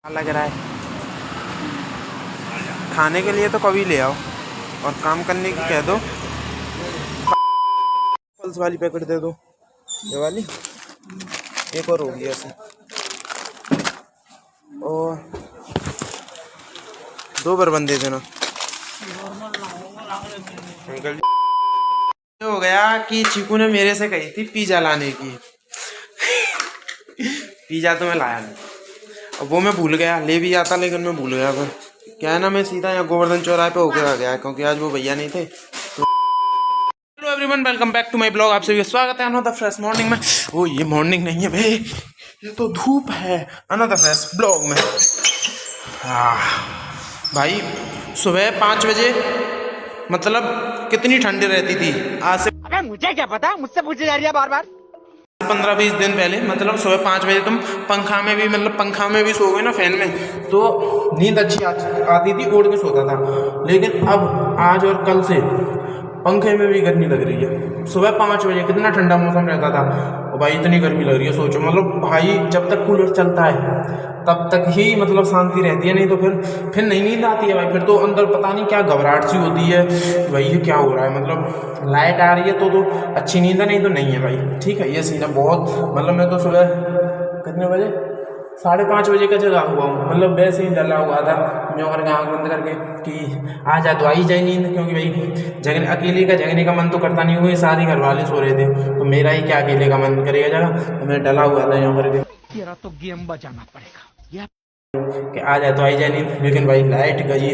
लग रहा है खाने के लिए तो कभी ले आओ और काम करने की कह दो। पल्स वाली पैकेट दे दो, ये वाली एक और होगी ऐसे, और 2 बर्बन दे देना। अंकल जी हो गया कि चीकू ने मेरे से कही थी पिज़्ज़ा लाने की। पिज़्ज़ा तो मैं लाया नहीं, अब वो मैं भूल गया, ले भी जाता लेकिन मैं भूल गया। फिर क्या है ना, मैं सीधा यहाँ गोवर्धन चौराहे पे होकर आ गया क्योंकि आज वो भैया नहीं थे। Hello everyone, welcome back to my blog. आप सभी स्वागत है अनदर फ्रेश मॉर्निंग में। वो ये मॉर्निंग नहीं है भाई, ये तो धूप है। अनदर फ्रेश ब्लॉग में भाई सुबह 5 बजे मतलब कितनी ठंडी रहती थी आज से। अबे मुझे क्या पता, मुझसे पूछे जा रही है बार बार। 15-20 दिन पहले मतलब सुबह 5 बजे तुम पंखा में भी सो गए ना, फैन में, तो नींद अच्छी आती थी, ओढ़ के सोता था। लेकिन अब आज और कल से पंखे में भी गर्मी लग रही है। सुबह 5 बजे कितना ठंडा मौसम रहता था और भाई इतनी गर्मी लग रही है। सोचो मतलब भाई जब तक कूलर चलता है तब तक ही मतलब शांति रहती है, नहीं तो फिर नहीं नींद आती है भाई। फिर तो अंदर पता नहीं क्या घबराहट सी होती है भाई, ये क्या हो रहा है। मतलब लाइट आ रही है तो अच्छी नींद है, नहीं तो नहीं है भाई। ठीक है, ये सीन है बहुत। मतलब मैं तो सुबह कितने बजे 5:30 बजे का जगा हुआ हूँ, मतलब वैसे ही डला हुआ था मैं और आँख बंद करके कि आ जा तो आई जाए नींद, क्योंकि भाई जगने अकेले का जगने का मन तो करता नहीं हुआ। सारे घर वाले सो रहे थे तो मेरा ही क्या अकेले का मन करेगा जगह, तो मैं डला हुआ था यहाँ करके। तेरा तो गेम बजाना पड़ेगा कि आ जाए तो आई जाए नहीं, लेकिन भाई लाइट गई,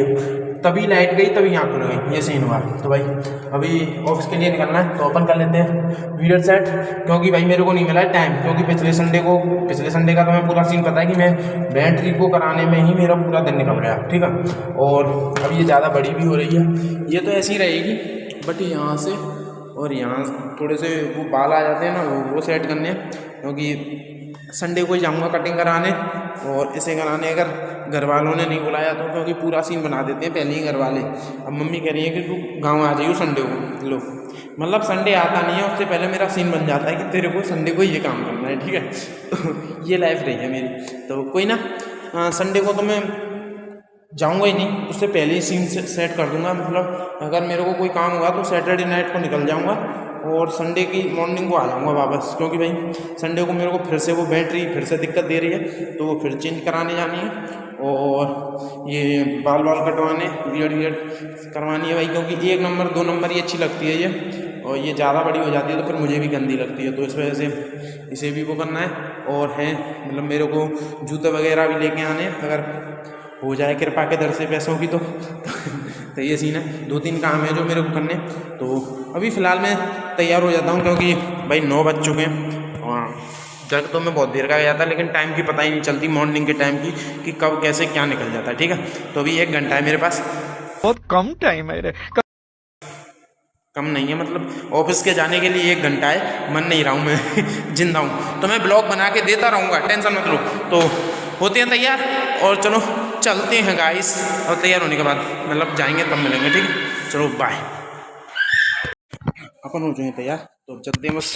तभी लाइट गई तभी यहाँ खुल गई, ये सीन हुआ। तो भाई अभी ऑफिस के लिए निकलना है तो अपन कर लेते हैं वीडियो सेट, क्योंकि भाई मेरे को नहीं मिला है टाइम। क्योंकि पिछले संडे का तो मैं पूरा सीन पता है कि मैं बैटरी को कराने में ही मेरा पूरा दिन निकल गया। ठीक है, और अब ये ज़्यादा बड़ी भी हो रही है, ये तो ऐसी रहेगी, बट यहाँ से और यहाँ थोड़े से वो बाल आ जाते हैं ना, वो सेट करने हैं। क्योंकि संडे को ही जाऊँगा कटिंग कराने और इसे कराने, अगर घर वालों ने नहीं बुलाया तो, क्योंकि पूरा सीन बना देते हैं पहले ही घर वाले। अब मम्मी कह रही है कि तू गांव आ जाइयो संडे को। लो मतलब संडे आता नहीं है, उससे पहले मेरा सीन बन जाता है कि तेरे को संडे को ये काम करना है। ठीक है, तो ये लाइफ रही है मेरी। तो कोई ना, संडे को तो मैं जाऊँगा ही नहीं, उससे पहले ही सीन सेट कर दूँगा। मतलब अगर मेरे को कोई काम होगा तो सैटरडे नाइट को निकल जाऊँगा और संडे की मॉर्निंग को आ जाऊँगा वापस। क्योंकि भाई संडे को मेरे को फिर से वो बैटरी फिर से दिक्कत दे रही है, तो वो फिर चेंज कराने जानी है। और ये बाल कटवाने, बियर्ड करवानी है भाई। क्योंकि 1 नंबर 2 नंबर ही अच्छी लगती है ये, और ये ज़्यादा बड़ी हो जाती है तो फिर मुझे भी गंदी लगती है। तो इस वजह से इसे भी वो करना है। और है मतलब मेरे को जूते वगैरह भी लेके आने, अगर हो जाए कृपा के दर से पैसों की तो ये सीन है। 2-3 काम है जो मेरे को करने, तो अभी फ़िलहाल मैं तैयार हो जाता हूँ। क्योंकि भाई 9 बज चुके हैं और जग तो मैं बहुत देर का गया था, लेकिन टाइम की पता ही नहीं चलती मॉर्निंग के टाइम की कि कब कैसे क्या निकल जाता है। ठीक है, तो अभी 1 घंटा है मेरे पास, बहुत कम टाइम है रे। कम नहीं है, मतलब ऑफिस के जाने के लिए 1 घंटा है। मन नहीं रहा हूँ मैं जिंदा हूँ तो मैं ब्लॉग बना के देता रहूँगा, टेंशन मत लो। तो होते हैं तैयार और चलो चलते हैं गाइस। और तैयार होने के बाद मतलब जाएंगे तब मिलेंगे। ठीक है, चलो बाय। अपन हो जाएंगे तैयार तो अब चलते हैं, बस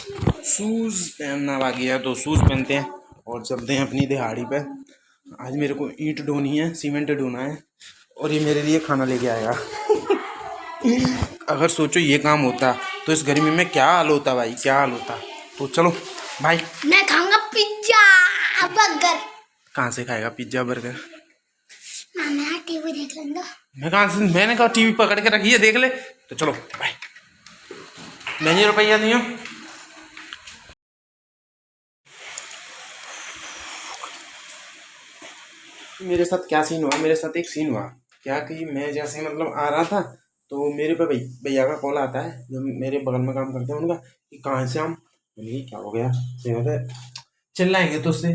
शूज़ पहनना बाकी है तो शूज़ पहनते हैं और चलते हैं अपनी दिहाड़ी पे। आज मेरे को ईंट ढोनी है, सीमेंट ढोना है, और ये मेरे लिए खाना लेके आएगा। अगर सोचो ये काम होता तो इस गर्मी में क्या हाल होता भाई, क्या हाल होता। तो चलो भाई, मैं खाऊंगा पिज्जा बर्गर। कहाँ से खाएगा पिज्जा बर्गर? मैं टीवी देख लूंगा। मैं कहाँ से, मैंने कहा टीवी पकड़ के रखी है देख ले। तो चलो भाई, नहीं रुपया नहीं हो। मेरे साथ क्या सीन हुआ, मेरे साथ एक सीन हुआ क्या कि मैं जैसे मतलब आ रहा था तो मेरे पे भैया का कॉल आता है जो मेरे बगल में काम करते हैं उनका, कि कहाँ से हम। बोले क्या हो गया, चिल्लाएंगे तो उससे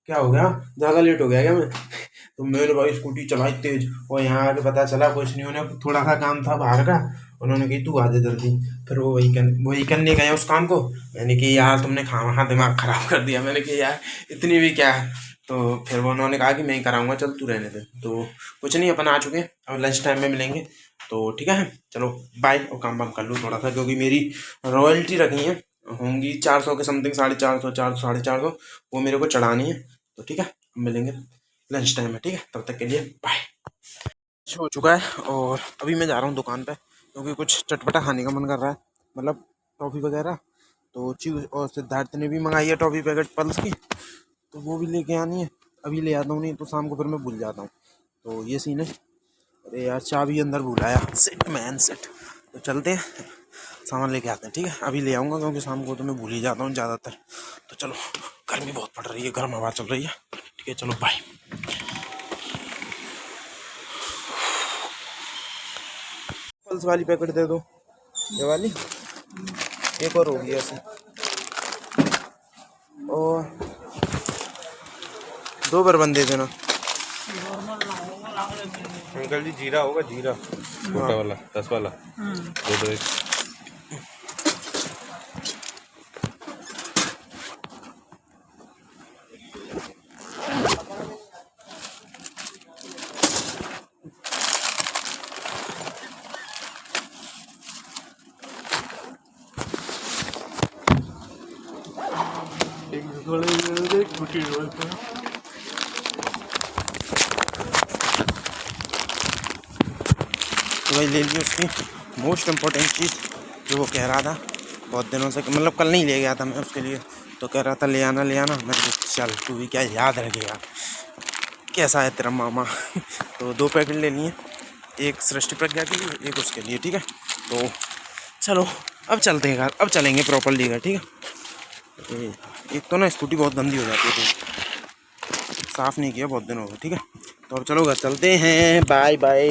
क्या हो गया, ज़्यादा लेट हो गया क्या मैं? तो मैंने भाई स्कूटी चलाई तेज, और यहाँ आके पता चला कुछ नहीं, उन्हें थोड़ा सा काम था बाहर का, उन्होंने कही तू आ जा जल्दी। फिर वो वही करने गए उस काम को। मैंने कि यार तुमने खाना दिमाग ख़राब कर दिया। मैंने कि यार इतनी भी क्या है। तो फिर वो उन्होंने कहा कि मैं ही कराऊंगा, चल तू रहने दे। तो कुछ नहीं, अपन आ चुके हैं, अब लंच टाइम में मिलेंगे। तो ठीक है, चलो बाय। और काम वाम कर लूँ थोड़ा सा, क्योंकि मेरी रॉयल्टी रखी है होंगी 400 के समथिंग, 450, 400, 450, वो मेरे को चढ़ानी है। तो ठीक है, मिलेंगे। लंच टाइम है, ठीक है। तब तक के लिए बाय। हो चुका है और अभी मैं जा रहा हूँ दुकान पे, क्योंकि कुछ चटपटा खाने का मन कर रहा है, मतलब टॉफ़ी वगैरह। तो चीज़, और सिद्धार्थ ने भी मंगाई है टॉफ़ी पैकेट पल्स की, तो वो भी लेके आनी है। अभी ले आता हूँ, नहीं तो शाम को फिर मैं भूल जाता हूँ। तो ये सीन है। अरे यार चाबी अंदर भूलाया, सिट मैन सिट। तो चलते हैं सामान लेके आते हैं, ठीक है। अभी ले आऊँगा क्योंकि शाम को तो मैं भूल ही जाता हूँ ज़्यादातर। तो चलो, गर्मी बहुत पड़ रही है, गर्म हवा चल रही है, ठीक है। चलो बाय। पल्स वाली पैकेट दे दो, ये वाली। एक और होगी ऐसे, और 2 बर्बन दे देना। अंकल जी जीरा होगा, जीरा छोटा वाला 10 वाला दे दो एक। तो भाई ले ली उसकी मोस्ट इम्पोर्टेंट चीज़ जो वो कह रहा था बहुत दिनों से, मतलब कल नहीं ले गया था मैं उसके लिए, तो कह रहा था ले आना ले आना। मैं चल तू भी क्या याद रखेगा, कैसा है तेरा मामा। तो 2 पैकेट ले लिए, एक सृष्टि प्रज्ञा की, एक उसके लिए, ठीक है। तो चलो अब चलते हैं घर, अब चलेंगे प्रॉपरली घर, ठीक है। एक तो ना स्कूटी बहुत गंदी हो जाती है, तो साफ़ नहीं किया बहुत दिन हो गए, ठीक है। तो अब चलो घर चलते हैं, बाय बाय।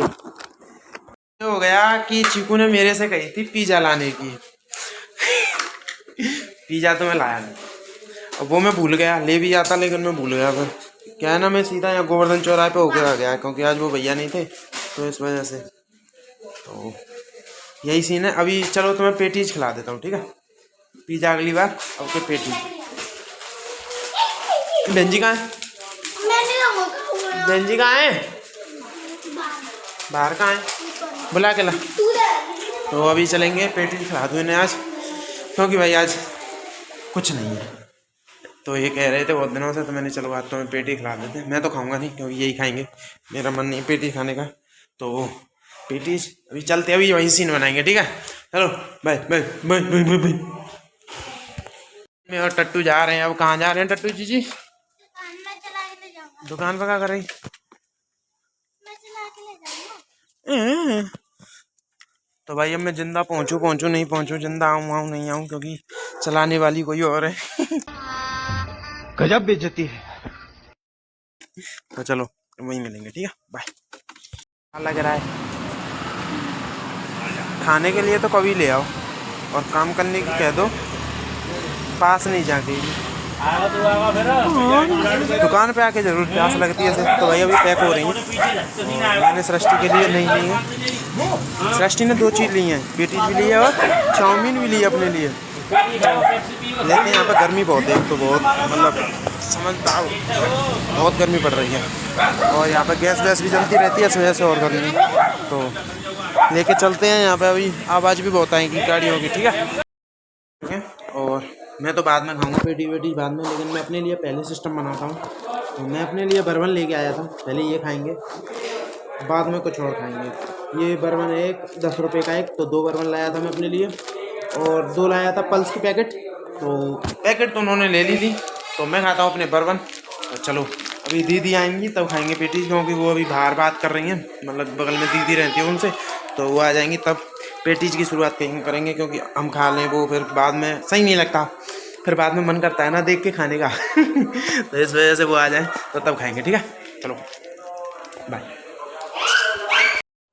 हो गया कि चीकू ने मेरे से कही थी पिज़्ज़ा लाने की। पिज़्ज़ा तो मैं लाया नहीं, अब वो मैं भूल गया, ले भी जाता लेकिन मैं भूल गया। फिर क्या है ना, मैं सीधा यहाँ गोवर्धन चौराहे पे होके आ गया, क्योंकि आज वो भैया नहीं थे, तो इस वजह से। तो यही सीन है। अभी चलो तो मैं पेटीज खिला देता हूँ, ठीक है। पिज़्ज़ा अगली बार, ओके। पेटीज बेंजी कहाँ है? बेंजी कहाँ है? बाहर कहाँ है? बुला के ला। तो अभी चलेंगे, पेटी खिला दूँ इन्हें आज, क्योंकि भाई आज कुछ नहीं है। तो ये कह रहे थे बहुत दिनों से, तो मैंने चलो आज तो मैं पेटी खिला देते हैं। मैं तो खाऊंगा नहीं, क्योंकि यही खाएंगे, मेरा मन नहीं पेटी खाने का। तो पेटीज अभी चलते, अभी वहीं सीन बनाएंगे, ठीक है। चलो bye bye bye bye bye bye. मैं और टट्टू जा रहे हैं। अब कहाँ जा रहे हैं टट्टू जी? दुकान पर क्या कर रही? तो भाई अब मैं जिंदा पहुंचूं नहीं पहुंचूं, जिंदा आऊं नहीं आऊं, क्योंकि चलाने वाली कोई और है। गजब बेइज्जती है। तो चलो वहीं मिलेंगे, ठीक है, बाय। लग रहा है खाने के लिए तो कभी ले आओ, और काम करने की कह दो, पास नहीं जाके दुकान पे आके जरूर प्यास लगती है। तो भाई अभी पैक हो रही है। मैंने सृष्टि के लिए नहीं ली है, सृष्टि ने 2 चीज़ ली हैं, पेटीज भी ली है और चाउमीन भी ली है अपने लिए। लेकिन यहाँ पे गर्मी बहुत है, तो बहुत मतलब समझता हूँ बहुत गर्मी पड़ रही है, और यहाँ पे गैस वैस भी जलती रहती है, इस वजह से और गर्मी। तो लेके चलते हैं। यहाँ पे अभी आवाज़ भी बहुत आएगी गाड़ियों की, ठीक है। और मैं तो बाद में खाऊंगा पेटी वेटी बाद में, लेकिन मैं अपने लिए पहले सिस्टम बनाता हूँ। तो मैं अपने लिए बर्बन लेके आया था, पहले ये खाएंगे, बाद में कुछ और खाएंगे। ये बर्बन है एक 10 रुपये का एक, तो 2 बर्बन लाया था मैं अपने लिए, और 2 लाया था पल्स की पैकेट। तो पैकेट तो उन्होंने ले ली थी, तो मैं खाता हूँ अपने बर्बन। तो चलो अभी दीदी आएंगी तब खाएंगे पेटीज, क्योंकि वो अभी बाहर बात कर रही हैं, मतलब बगल में दीदी रहती है उनसे, तो वो आ जाएंगी तब पेटीज की शुरुआत करेंगे, क्योंकि हम खा लें वो फिर बाद में सही नहीं लगता, फिर बाद में मन करता है ना देख के खाने का। तो इस वजह से वो आ जाए तो तब खाएंगे, ठीक है। चलो बाय।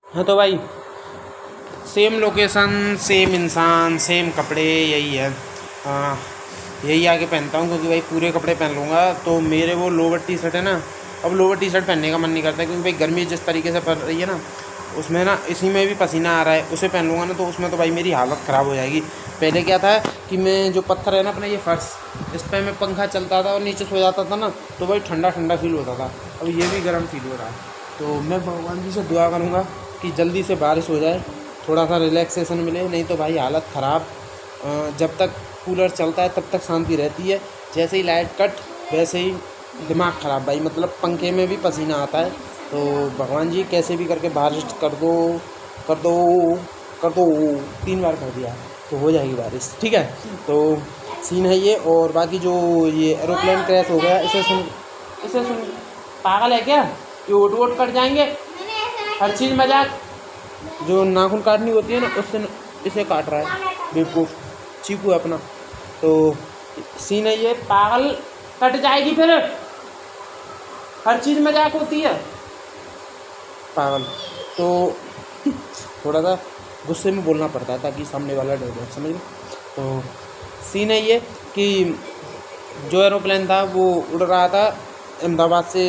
हाँ तो भाई सेम लोकेशन, सेम इंसान, सेम कपड़े, यही है। हाँ यही आगे पहनता हूँ, क्योंकि भाई पूरे कपड़े पहन लूँगा तो मेरे वो लोवर टी शर्ट है ना, अब लोवर टी शर्ट पहनने का मन नहीं करता, क्योंकि भाई गर्मी जिस तरीके से पड़ रही है ना, उसमें ना इसी में भी पसीना आ रहा है, उसे पहन लूँगा ना तो उसमें तो भाई मेरी हालत ख़राब हो जाएगी। पहले क्या था कि मैं जो पत्थर है ना अपना ये फर्श, इस पर मैं पंखा चलता था और नीचे सो जाता था ना, तो भाई ठंडा ठंडा फील होता था। अब ये भी गर्म फील हो रहा है, तो मैं भगवान जी से दुआ करूँगा कि जल्दी से बारिश हो जाए, थोड़ा सा रिलैक्सेशन मिले, नहीं तो भाई हालत ख़राब। जब तक कूलर चलता है तब तक शांति रहती है, जैसे ही लाइट कट वैसे ही दिमाग ख़राब भाई, मतलब पंखे में भी पसीना आता है। तो भगवान जी कैसे भी करके बारिश कर दो कर दो कर दो, 3 बार कर दिया तो हो जाएगी बारिश, ठीक है। तो सीन है ये। और बाकी जो ये एरोप्लेन क्रैश हो गया, इसे सुन पागल है क्या, ये ओट वोट कट जाएंगे, हर चीज़ मजाक। जो नाखून काटनी होती है ना उससे इसे काट रहा है बेवकूफ़, चीकू है अपना। तो सीन है ये, पागल, कट जाएगी फिर, हर चीज़ मजाक होती है पागल। तो थोड़ा सा गुस्से में बोलना पड़ता है ताकि सामने वाला डर जाए, समझ लो। तो सीन है ये कि जो एरोप्लेन था वो उड़ रहा था अहमदाबाद से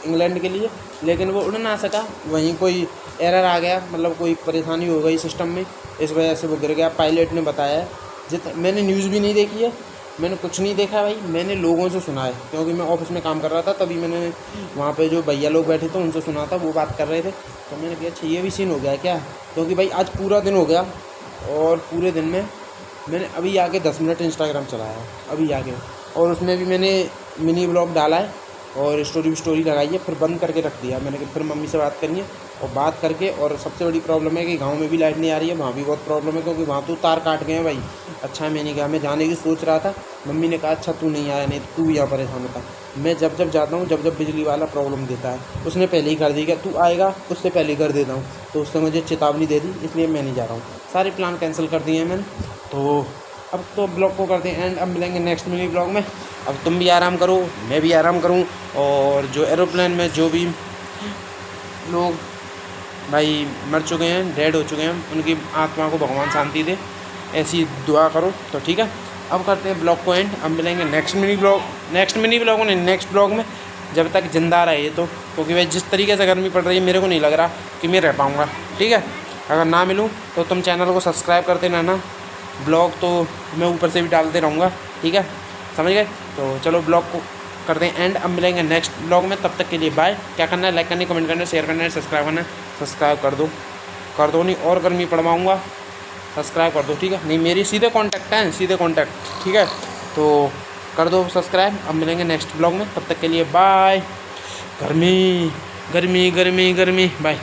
इंग्लैंड के लिए, लेकिन वो उड़ ना सका। वहीं कोई एरर आ गया, मतलब कोई परेशानी हो गई सिस्टम में, इस वजह से वो गिर गया। पायलट ने बताया है। मैंने न्यूज़ भी नहीं देखी है, मैंने कुछ नहीं देखा भाई, मैंने लोगों से सुना है, क्योंकि मैं ऑफिस में काम कर रहा था, तभी मैंने वहाँ पे जो भैया लोग बैठे थे उनसे सुना था, वो बात कर रहे थे। तो मैंने कहा अच्छा ये भी सीन हो गया क्या, क्योंकि भाई आज पूरा दिन हो गया और पूरे दिन में मैंने अभी आके 10 मिनट इंस्टाग्राम चलाया है, अभी आके, और उसमें भी मैंने मिनी ब्लॉग डाला है और स्टोरी लगाई है, फिर बंद करके रख दिया। मैंने फिर मम्मी से बात करनी है और बात करके। और सबसे बड़ी प्रॉब्लम है कि गांव में भी लाइट नहीं आ रही है, वहाँ भी बहुत प्रॉब्लम है, क्योंकि वहाँ तो तार काट गए हैं भाई। अच्छा मैं नहीं गया, मैं जाने की सोच रहा था, मम्मी ने कहा अच्छा तू नहीं आया, नहीं तू भी यहाँ परेशान होता। मैं जब जाता हूँ, जब बिजली वाला प्रॉब्लम देता है, उसने पहले ही कर दी कि तू आएगा उससे पहले ही कर देता हूँ, तो उसने मुझे चेतावनी दे दी, इसलिए मैं नहीं जा रहा हूँ। सारे प्लान कैंसिल कर दिए हैं मैंने। तो अब तो ब्लॉग को करते हैं एंड, अब मिलेंगे नेक्स्ट मिनी ब्लॉग में। अब तुम भी आराम करो, मैं भी आराम करूं, और जो एरोप्लेन में जो भी लोग भाई मर चुके हैं, डेड हो चुके हैं, उनकी आत्मा को भगवान शांति दे, ऐसी दुआ करो। तो ठीक है, अब करते हैं ब्लॉग को एंड। अब मिलेंगे नेक्स्ट मिनी ब्लॉग में, जब तक जिंदा रहे ये तो, क्योंकि भाई जिस तरीके से गर्मी पड़ रही है मेरे को नहीं लग रहा कि मैं रह पाऊँगा, ठीक है। अगर ना मिलूँ तो तुम चैनल को सब्सक्राइब करते रहना, ब्लॉग तो मैं ऊपर से भी डालते रहूँगा, ठीक है, समझ गए। तो चलो ब्लॉग को करते हैं एंड, अब मिलेंगे नेक्स्ट ब्लॉग में, तब तक के लिए बाय। क्या करना है, लाइक करनी, कमेंट करना, शेयर करना है, सब्सक्राइब करना है, सब्सक्राइब कर दो नहीं और गर्मी पड़वाऊँगा, सब्सक्राइब कर दो, ठीक है। नहीं मेरी सीधे कॉन्टैक्ट, ठीक है, तो कर दो सब्सक्राइब। अब मिलेंगे नेक्स्ट ब्लॉग में, तब तक के लिए बाय। गर्मी बाय।